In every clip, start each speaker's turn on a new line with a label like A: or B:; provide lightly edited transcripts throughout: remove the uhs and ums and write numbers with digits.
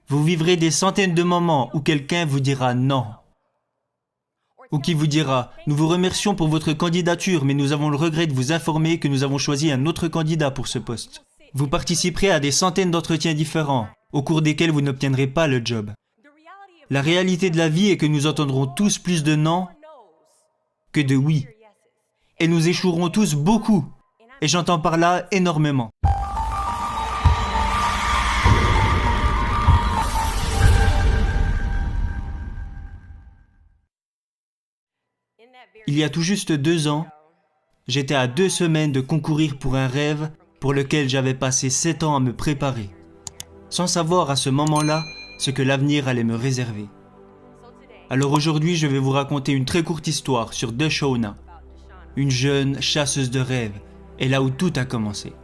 A: Vous vivrez des centaines de moments où quelqu'un vous dira non. Ou qui vous dira « Nous vous remercions pour votre candidature, mais nous avons le regret de vous informer que nous avons choisi un autre candidat pour ce poste. » Vous participerez à des centaines d'entretiens différents, au cours desquels vous n'obtiendrez pas le job. La réalité de la vie est que nous entendrons tous plus de non que de oui. Et nous échouerons tous beaucoup. Et j'entends par là énormément. Il y a tout juste 2 ans, j'étais à 2 semaines de concourir pour un rêve pour lequel j'avais passé 7 ans à me préparer, sans savoir à ce moment-là ce que l'avenir allait me réserver. Alors aujourd'hui, je vais vous raconter une très courte histoire sur Deshauna, une jeune chasseuse de rêves, et là où tout a commencé.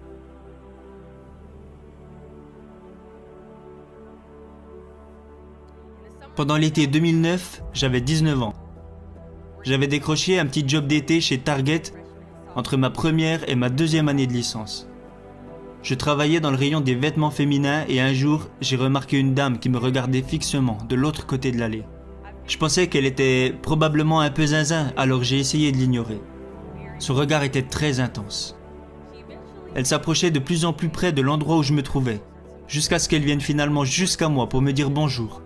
A: Pendant l'été 2009, j'avais 19 ans. J'avais décroché un petit job d'été chez Target entre ma première et ma deuxième année de licence. Je travaillais dans le rayon des vêtements féminins et un jour, j'ai remarqué une dame qui me regardait fixement de l'autre côté de l'allée. Je pensais qu'elle était probablement un peu zinzin, alors j'ai essayé de l'ignorer. Son regard était très intense. Elle s'approchait de plus en plus près de l'endroit où je me trouvais, jusqu'à ce qu'elle vienne finalement jusqu'à moi pour me dire bonjour.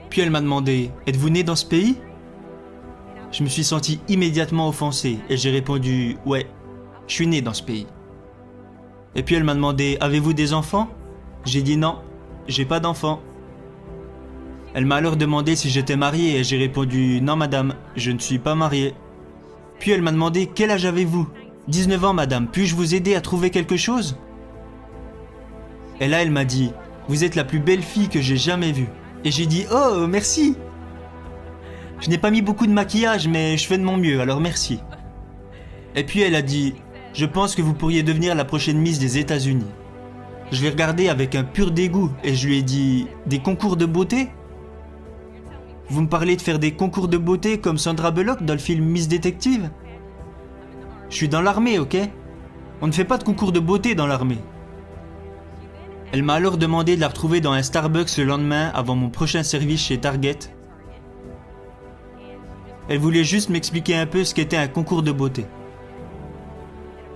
A: Puis elle m'a demandé « Êtes-vous né dans ce pays ?» Je me suis senti immédiatement offensé et j'ai répondu « Ouais, je suis né dans ce pays. » Et puis elle m'a demandé « Avez-vous des enfants ?» J'ai dit « Non, j'ai pas d'enfants. » Elle m'a alors demandé si j'étais marié et j'ai répondu « Non madame, je ne suis pas marié. » Puis elle m'a demandé « Quel âge avez-vous » « 19 ans madame, puis-je vous aider à trouver quelque chose ?» Et là elle m'a dit « Vous êtes la plus belle fille que j'ai jamais vue. » Et j'ai dit « Oh, merci !» Je n'ai pas mis beaucoup de maquillage, mais je fais de mon mieux, alors merci. Et puis elle a dit « Je pense que vous pourriez devenir la prochaine Miss des États-Unis. » Je l'ai regardée avec un pur dégoût et je lui ai dit « Des concours de beauté ? Vous me parlez de faire des concours de beauté comme Sandra Bullock dans le film Miss Détective ? Je suis dans l'armée, ok ? On ne fait pas de concours de beauté dans l'armée. » Elle m'a alors demandé de la retrouver dans un Starbucks le lendemain avant mon prochain service chez Target. Elle voulait juste m'expliquer un peu ce qu'était un concours de beauté.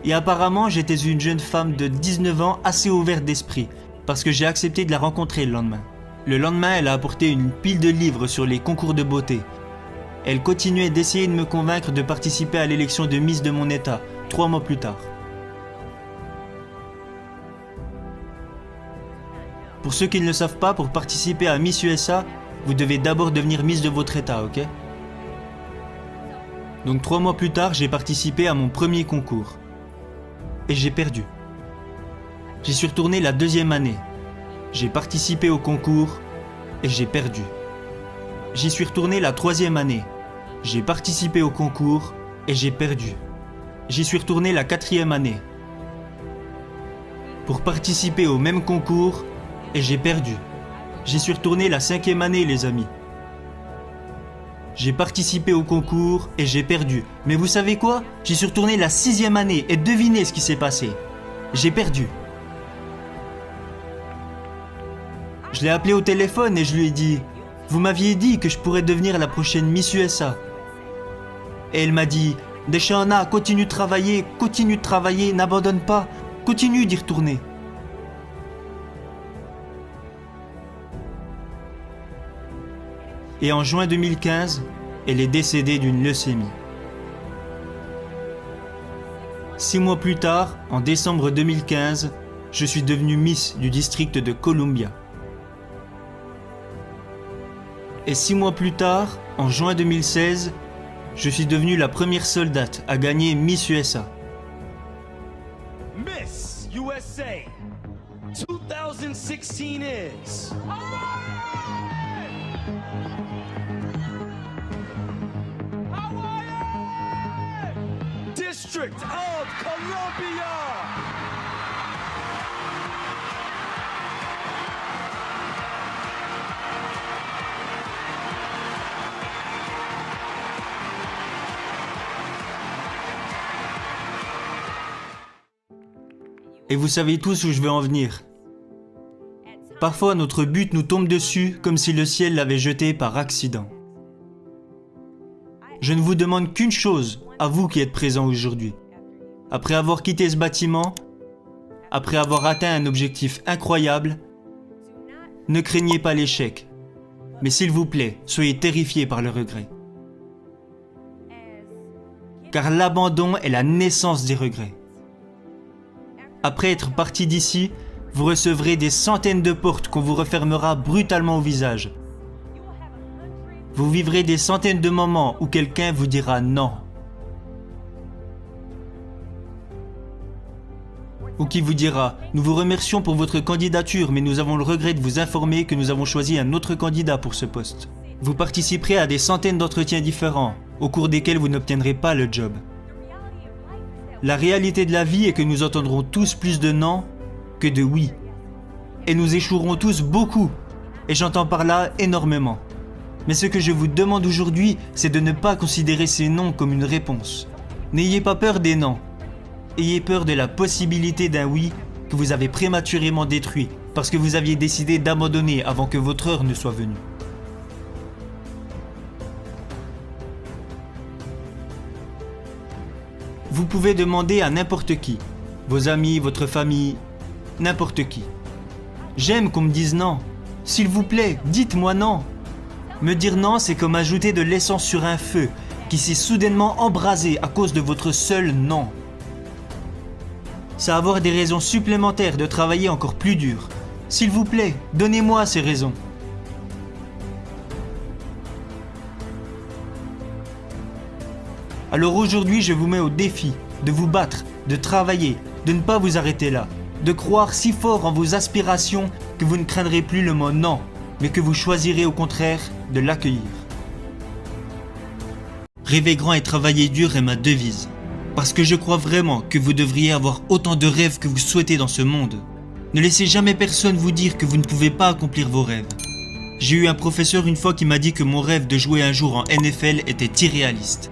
A: Et apparemment, j'étais une jeune femme de 19 ans assez ouverte d'esprit, parce que j'ai accepté de la rencontrer le lendemain. Le lendemain, elle a apporté une pile de livres sur les concours de beauté. Elle continuait d'essayer de me convaincre de participer à l'élection de Miss de mon état, 3 mois plus tard. Pour ceux qui ne le savent pas, pour participer à Miss USA, vous devez d'abord devenir Miss de votre état, ok ? Donc 3 mois plus tard, j'ai participé à mon premier concours. Et j'ai perdu. J'y suis retourné la 2e année. J'ai participé au concours et j'ai perdu. J'y suis retourné la 3e année. J'ai participé au concours et j'ai perdu. J'y suis retourné la 4e année. Pour participer au même concours et j'ai perdu. J'y suis retourné la 5e année, les amis. J'ai participé au concours et j'ai perdu. Mais vous savez quoi ? J'y suis retourné la 6e année et devinez ce qui s'est passé. J'ai perdu. Je l'ai appelé au téléphone et je lui ai dit « Vous m'aviez dit que je pourrais devenir la prochaine Miss USA. » Et elle m'a dit « Deshauna, continue de travailler, n'abandonne pas, continue d'y retourner. » Et en juin 2015, elle est décédée d'une leucémie. 6 mois plus tard, en décembre 2015, je suis devenue Miss du district de Columbia. Et 6 mois plus tard, en juin 2016, je suis devenue la première soldate à gagner Miss USA.
B: Miss USA 2016 is... District of Columbia!
A: Et vous savez tous où je veux en venir. Parfois notre but nous tombe dessus comme si le ciel l'avait jeté par accident. Je ne vous demande qu'une chose, à vous qui êtes présents aujourd'hui. Après avoir quitté ce bâtiment, après avoir atteint un objectif incroyable, ne craignez pas l'échec, mais s'il vous plaît, soyez terrifiés par le regret. Car l'abandon est la naissance des regrets. Après être parti d'ici, vous recevrez des centaines de portes qu'on vous refermera brutalement au visage. Vous vivrez des centaines de moments où quelqu'un vous dira non. Ou qui vous dira « Nous vous remercions pour votre candidature, mais nous avons le regret de vous informer que nous avons choisi un autre candidat pour ce poste. » Vous participerez à des centaines d'entretiens différents, au cours desquels vous n'obtiendrez pas le job. La réalité de la vie est que nous entendrons tous plus de non que de oui. Et nous échouerons tous beaucoup, et j'entends par là énormément. Mais ce que je vous demande aujourd'hui, c'est de ne pas considérer ces non comme une réponse. N'ayez pas peur des non. Ayez peur de la possibilité d'un oui que vous avez prématurément détruit parce que vous aviez décidé d'abandonner avant que votre heure ne soit venue. Vous pouvez demander à n'importe qui, vos amis, votre famille, n'importe qui. J'aime qu'on me dise non. S'il vous plaît, dites-moi non. Me dire non, c'est comme ajouter de l'essence sur un feu qui s'est soudainement embrasé à cause de votre seul non. C'est avoir des raisons supplémentaires de travailler encore plus dur. S'il vous plaît, donnez-moi ces raisons. Alors aujourd'hui, je vous mets au défi de vous battre, de travailler, de ne pas vous arrêter là, de croire si fort en vos aspirations que vous ne craindrez plus le mot non, mais que vous choisirez au contraire de l'accueillir. Rêver grand et travailler dur est ma devise, parce que je crois vraiment que vous devriez avoir autant de rêves que vous souhaitez dans ce monde. Ne laissez jamais personne vous dire que vous ne pouvez pas accomplir vos rêves. J'ai eu un professeur une fois qui m'a dit que mon rêve de jouer un jour en NFL était irréaliste.